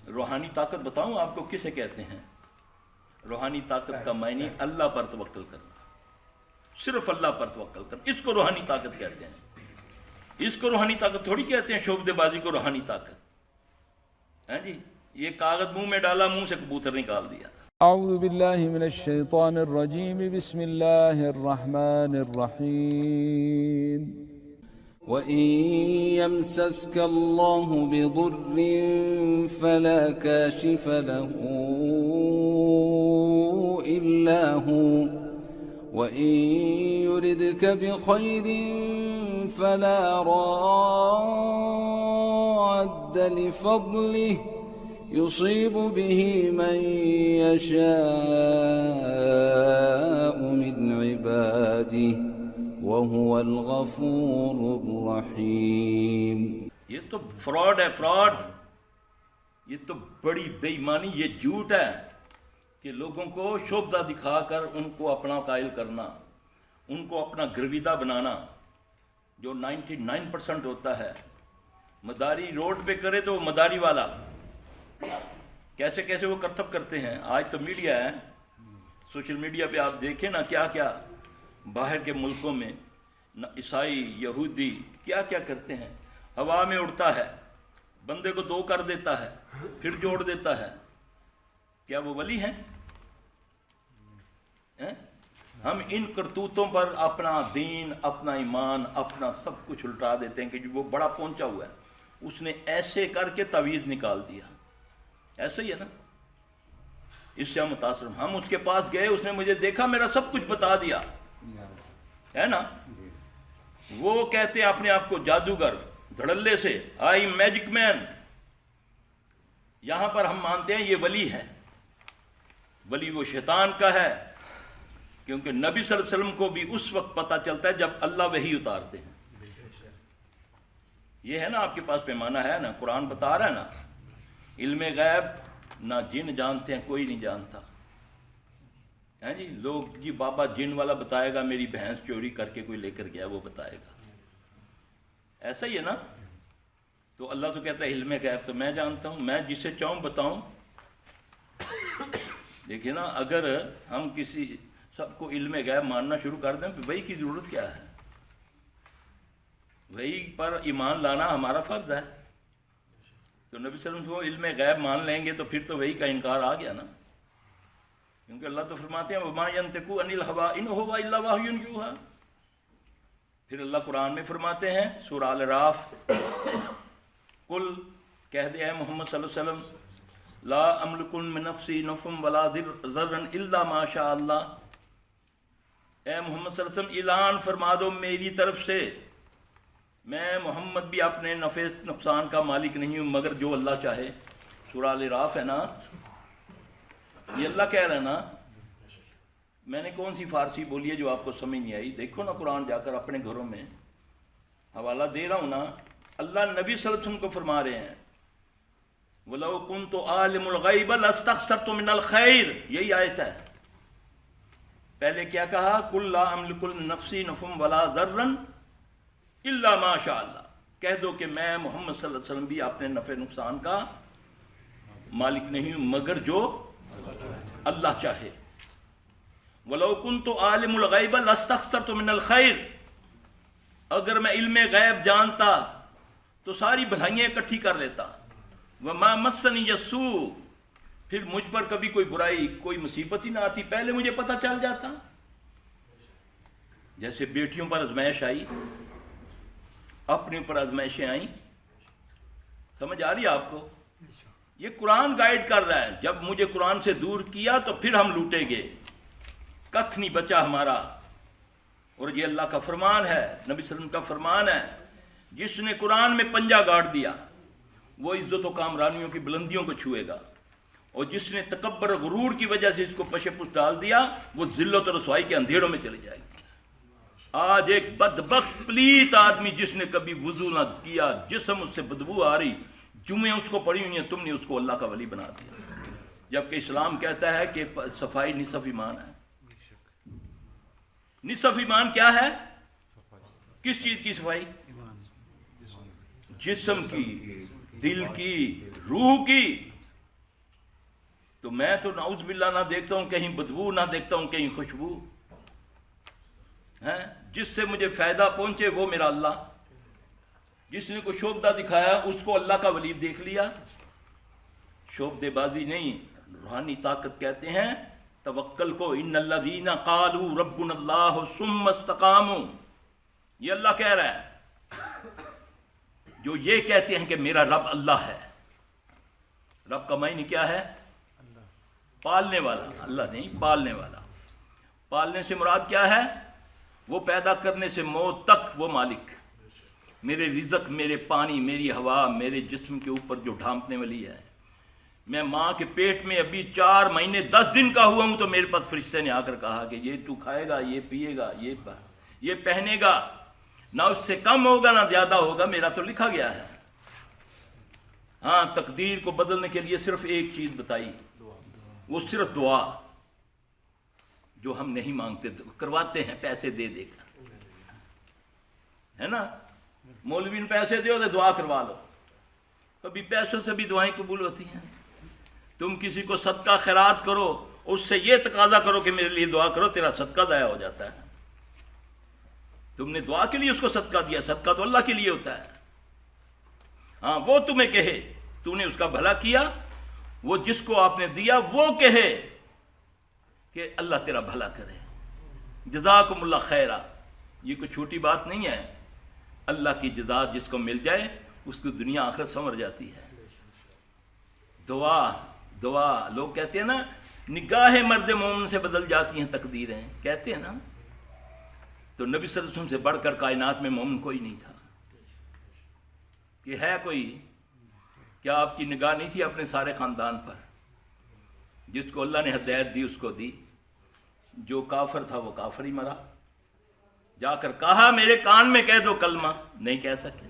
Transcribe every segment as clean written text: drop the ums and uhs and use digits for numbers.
روحانی طاقت بتاؤں آپ کو کسے کہتے ہیں؟ روحانی طاقت کا معنی اللہ پر توکل کرنا، صرف اللہ پر توکل کرنا، اس کو روحانی طاقت کہتے ہیں۔ اس کو روحانی طاقت تھوڑی کہتے ہیں شعبدے بازی کو روحانی طاقت، ہیں جی؟ یہ کاغذ منہ میں ڈالا، منہ سے کبوتر نکال دیا۔ اعوذ باللہ من الشیطان الرجیم، بسم اللہ الرحمن الرحیم۔ وَإِن يَمْسَسْكَ اللَّهُ بِضُرٍّ فَلَا كَاشِفَ لَهُ إِلَّا هُوَ وَإِن يُرِدْكَ بِخَيْرٍ فَلَا رَادَّ لِفَضْلِهِ يُصِيبُ بِهِ مَن يَشَاءُ مِنْ عِبَادِهِ وَهُوَ الْغَفُورُ الرَّحِيمُ۔ یہ تو فراڈ ہے، فراڈ، یہ تو بڑی بے ایمانی، یہ جھوٹ ہے کہ لوگوں کو شعبدہ دکھا کر ان کو اپنا قائل کرنا، ان کو اپنا گرویدہ بنانا، جو 99% ہوتا ہے۔ مداری روڈ پہ کرے تو مداری والا کیسے کیسے وہ کرتب کرتے ہیں۔ آج تو میڈیا ہے، سوشل میڈیا پہ آپ دیکھیں نا، کیا کیا باہر کے ملکوں میں عیسائی یہودی کیا کیا کرتے ہیں۔ ہوا میں اڑتا ہے، بندے کو دو کر دیتا ہے، پھر جوڑ دیتا ہے۔ کیا وہ ولی ہیں؟ ہم ان کرتوتوں پر اپنا دین، اپنا ایمان، اپنا سب کچھ الٹا دیتے ہیں کہ جو وہ بڑا پہنچا ہوا ہے، اس نے ایسے کر کے تعویذ نکال دیا۔ ایسا ہی ہے نا، اس سے ہم متاثر، ہم اس کے پاس گئے، اس نے مجھے دیکھا، میرا سب کچھ بتا دیا، ہے نا۔ وہ کہتے ہیں اپنے آپ کو جادوگر، دھڑلے سے، آئی میجک مین۔ یہاں پر ہم مانتے ہیں یہ ولی ہے۔ ولی وہ شیطان کا ہے، کیونکہ نبی صلی اللہ علیہ وسلم کو بھی اس وقت پتہ چلتا ہے جب اللہ وحی اتارتے ہیں۔ یہ ہے نا آپ کے پاس پیمانہ ہے نا، قرآن بتا رہا ہے نا، علم غیب نہ جن جانتے ہیں، کوئی نہیں جانتا، ہیں جی۔ لوگ جی بابا جن والا بتائے گا، میری بھینس چوری کر کے کوئی لے کر گیا وہ بتائے گا، ایسا ہی ہے نا۔ تو اللہ تو کہتا ہے علم غیب تو میں جانتا ہوں، میں جسے چاہوں بتاؤں۔ دیکھیں نا، اگر ہم کسی سب کو علم غیب ماننا شروع کر دیں تو وحی کی ضرورت کیا ہے؟ وحی پر ایمان لانا ہمارا فرض ہے۔ تو نبی صلی اللہ علیہ وسلم کو علم غیب مان لیں گے تو پھر تو وحی کا انکار آ گیا نا، کیونکہ اللہ تو فرماتے ہیں وَمَا يَنْطِقُ عَنِ الْهَوَىٰ إِنْ هُوَ إِلَّا وَحْيٌ يُوحَىٰ۔ پھر اللہ قرآن میں فرماتے ہیں سورہ الاعراف، قل کہہ دے اے محمد صلی اللہ علیہ وسلم، لا املک من نفسی نفعا ولا ضرا الا ما شاء اللہ۔ اے محمد صلی اللہ علیہ وسلم اعلان فرما دو میری طرف سے، میں محمد بھی اپنے نفع نقصان کا مالک نہیں ہوں مگر جو اللہ چاہے۔ سورہ الاعراف ہے نا، یہ اللہ کہہ رہا ہے نا۔ میں نے کون سی فارسی بولی ہے جو آپ کو سمجھ نہیں آئی؟ دیکھو نا قرآن جا کر اپنے گھروں میں، حوالہ دے رہا ہوں نا۔ اللہ نبی صلی اللہ علیہ وسلم کو فرما رہے ہیں وَلَوْ كُنْتُ عَالِمُ الْغَيْبَ لَاسْتَكْثَرْتُ مِنَ الْخَيْرِ، یہی آیت ہے۔ پہلے کیا کہا؟ قُلْ لَا أَمْلِكُ لِنَفْسِي نَفْعًا وَلَا ضَرًّا إِلَّا مَا شَاءَ اللَّهُ۔ کہہ دو کہ میں محمد صلی اللہ علیہ وسلم بھی اپنے نفع نقصان کا مالک نہیں ہوں مگر جو اللہ چاہے۔ وَلَوْ كُنْتُ عَالِمُ الْغَيْبَ لَاسْتَكْثَرْتُ مِنَ الْخَيْرِ، اگر میں علم غیب جانتا تو ساری بھلائیاں اکٹھی کر لیتا۔ وَمَا مَسَّنِيَ السُّوءُ، پھر مجھ پر کبھی کوئی برائی، کوئی مصیبت ہی نہ آتی، پہلے مجھے پتہ چل جاتا۔ جیسے بیٹیوں پر آزمائش آئی، اپنے اوپر آزمائشیں آئیں، سمجھ آ رہی ہے آپ کو؟ یہ قرآن گائیڈ کر رہا ہے، جب مجھے قرآن سے دور کیا تو پھر ہم لوٹیں گے، ککھ نہیں بچا ہمارا۔ اور یہ اللہ کا فرمان ہے، نبی صلی اللہ علیہ وسلم کا فرمان ہے، جس نے قرآن میں پنجہ گاڑ دیا وہ عزت و کامرانیوں کی بلندیوں کو چھوئے گا، اور جس نے تکبر و غرور کی وجہ سے اس کو پشے پش ڈال دیا وہ ذلت و رسوائی کے اندھیروں میں چلی جائے گی۔ آج ایک بدبخت پلیت آدمی جس نے کبھی وضو نہ کیا، جسم اس سے بدبو آ رہی، جمعیں اس کو پڑھی ہوئی ہیں، تم نے اس کو اللہ کا ولی بنا دیا، جبکہ اسلام کہتا ہے کہ صفائی نصف ایمان ہے۔ نصف ایمان کیا ہے؟ کس چیز کی صفائی؟ جسم کی، دل کی، روح کی، تو میں تو نعوذ باللہ نہ دیکھتا ہوں کہیں بدبو، نہ دیکھتا ہوں کہیں خوشبو. جس سے مجھے فائدہ پہنچے وہ میرا اللہ. جس نے کوئی شوبدہ دکھایا اس کو اللہ کا ولی دیکھ لیا. شوبدے بازی نہیں، روحانی طاقت کہتے ہیں توکل کو. ان الذین قالوا ربنا اللہ ثم استقاموا، یہ اللہ کہہ رہا ہے. جو یہ کہتے ہیں کہ میرا رب اللہ ہے. رب کا معنی کیا ہے؟ پالنے والا. اللہ نہیں، پالنے والا. پالنے سے مراد کیا ہے؟ وہ پیدا کرنے سے موت تک وہ مالک. میرے رزق، میرے پانی، میری ہوا میرے جسم کے اوپر جو ڈھانپنے والی ہے. میں ماں کے پیٹ میں ابھی 4 مہینے 10 دن کا ہوا ہوں تو میرے پاس فرشتے نے آ کر کہا کہ یہ تو کھائے گا، یہ پیے گا، یہ پہنے گا، نہ اس سے کم ہوگا نہ زیادہ ہوگا، میرا تو لکھا گیا ہے. ہاں، تقدیر کو بدلنے کے لیے صرف ایک چیز بتائی، وہ صرف دعا، جو ہم نہیں مانگتے، کرواتے ہیں پیسے دے دے کر، ہے نا. مولوی نے پیسے دے تو دعا کروا لو. کبھی پیسوں سے بھی دعائیں قبول ہوتی ہیں. تم کسی کو صدقہ خیرات کرو، اس سے یہ تقاضا کرو کہ میرے لیے دعا کرو، تیرا صدقہ ضائع ہو جاتا ہے. تم نے دعا کے لیے اس کو صدقہ دیا، صدقہ تو اللہ کے لیے ہوتا ہے. ہاں، وہ تمہیں کہے تو نے اس کا بھلا کیا، وہ جس کو آپ نے دیا وہ کہے کہ اللہ تیرا بھلا کرے، جزاکم اللہ خیرہ. یہ کوئی چھوٹی بات نہیں ہے. اللہ کی جزا جس کو مل جائے اس کو دنیا آخرت سنور جاتی ہے. دعا لوگ کہتے ہیں نا، نگاہ مرد مومن سے بدل جاتی ہیں تقدیریں، کہتے ہیں نا. تو نبی صلی اللہ علیہ وسلم سے بڑھ کر کائنات میں مومن کوئی نہیں تھا. کہ ہے کوئی؟ کیا آپ کی نگاہ نہیں تھی اپنے سارے خاندان پر؟ جس کو اللہ نے ہدایت دی اس کو دی، جو کافر تھا وہ کافر ہی مرا. جا کر کہا میرے کان میں کہہ دو کلمہ، نہیں کہہ سکے.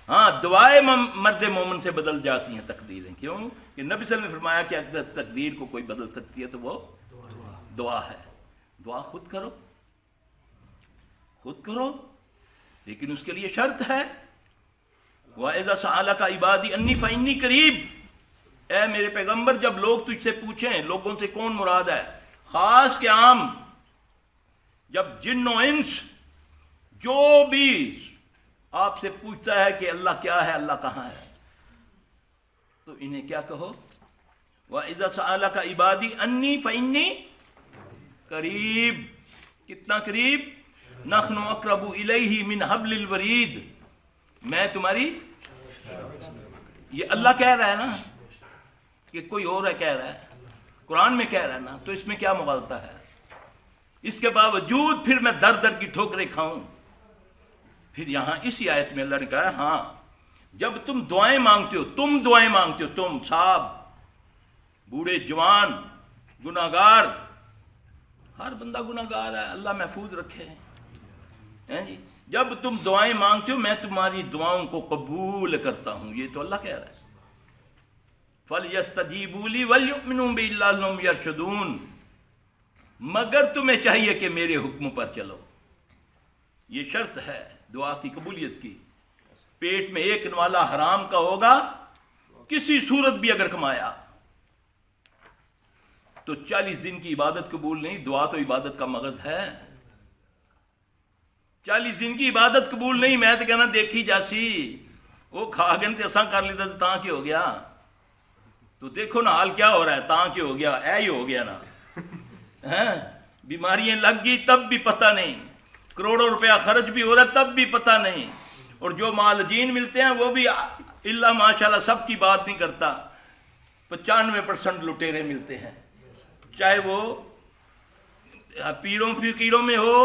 ہاں، دعائیں مرد مومن سے بدل جاتی ہیں تقدیریں. کیوں؟ کہ نبی صلی اللہ علیہ وسلم نے فرمایا کہ اگر تقدیر کو کوئی بدل سکتی ہے تو وہ دعا ہے. دعا خود کرو، لیکن اس کے لیے شرط ہے. وَإِذَا سَأَلَكَ عِبَادِي أَنِّي فَإِنِّي قَرِيبٌ. اے میرے پیغمبر، جب لوگ تجھ سے پوچھیں، لوگوں سے کون مراد ہے؟ خاص کے عام. جب جن و انس جو بھی آپ سے پوچھتا ہے کہ اللہ کیا ہے، اللہ کہاں ہے، تو انہیں کیا کہو؟ وَإِذَا سَأَلَكَ عِبَادِي أَنِّي فَإِنِّي قریب. کتنا قریب؟ نحن اقرب الیہ من حبل الورید. میں تمہاری، یہ اللہ کہہ رہا ہے نا، کہ کوئی اور ہے کہہ رہا ہے؟ قرآن میں کہہ رہا ہے نا. تو اس میں کیا مغالطہ ہے؟ اس کے باوجود پھر میں در در کی ٹھوکریں کھاؤں. پھر یہاں اسی آیت میں اللہ نے کہا ہاں، جب تم دعائیں مانگتے ہو، تم صاحب، بوڑھے، جوان، گناہگار، ہر بندہ گناہگار ہے، اللہ محفوظ رکھے. جب تم دعائیں مانگتے ہو میں تمہاری دعاؤں کو قبول کرتا ہوں. یہ تو اللہ کہہ رہا ہے. فَلْيَسْتَجِيبُوا لِي وَلْيُؤْمِنُوا بِي لَعَلَّهُمْ يَرْشُدُونَ. مگر تمہیں چاہیے کہ میرے حکم پر چلو. یہ شرط ہے دعا کی قبولیت کی. پیٹ میں ایک نوالا حرام کا ہوگا، کسی صورت بھی اگر کمایا تو 40 دن کی عبادت قبول نہیں. دعا تو عبادت کا مغز ہے. 40 دن کی عبادت قبول نہیں. میں تو کہنا دیکھی جاسی، وہ کھا گن تے اساں کر لیتا تاں کی ہو گیا. تو دیکھو نا حال کیا ہو رہا ہے، تاں کی ہو گیا، اے ہی ہو گیا نا. بیماریاں لگ گئی تب بھی پتہ نہیں، کروڑوں روپیہ خرچ بھی ہو رہا ہے تب بھی پتہ نہیں. اور جو معالجین ملتے ہیں وہ بھی اللہ ماشاءاللہ سب کی بات نہیں کرتا، 95% لٹیرے ملتے ہیں. چاہے وہ پیروں فقیروں میں ہو،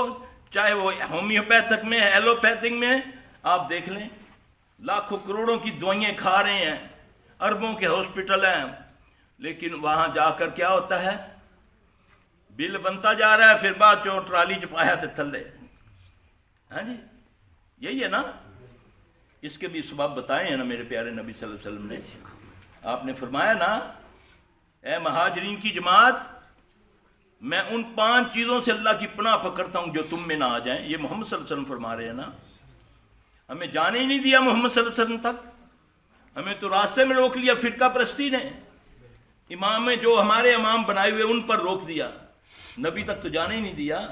چاہے وہ ہومیوپیتھک میں، ایلوپیتھک میں. آپ دیکھ لیں، لاکھوں کروڑوں کی دوائیں کھا رہے ہیں، اربوں کے ہاسپٹل ہیں، لیکن وہاں جا کر کیا ہوتا ہے؟ بل بنتا جا رہا ہے، پھر بعد جو ٹرالی چپایا تھے تھلے. ہاں جی، یہی ہے نا. اس کے بھی سبب بتائے ہیں نا میرے پیارے نبی صلی اللہ علیہ وسلم نے. آپ نے فرمایا نا، اے مہاجرین کی جماعت، میں ان 5 چیزوں سے اللہ کی پناہ پکڑتا ہوں جو تم میں نہ آ جائیں. یہ محمد صلی اللہ علیہ وسلم فرما رہے ہیں نا. ہمیں جانے ہی نہیں دیا محمد صلی اللہ علیہ وسلم تک. ہمیں تو راستے میں روک لیا فرقہ پرستی نے. امام میں جو ہمارے امام بنائے ہوئے ان پر روک دیا، نبی تک تو جانے ہی نہیں دیا۔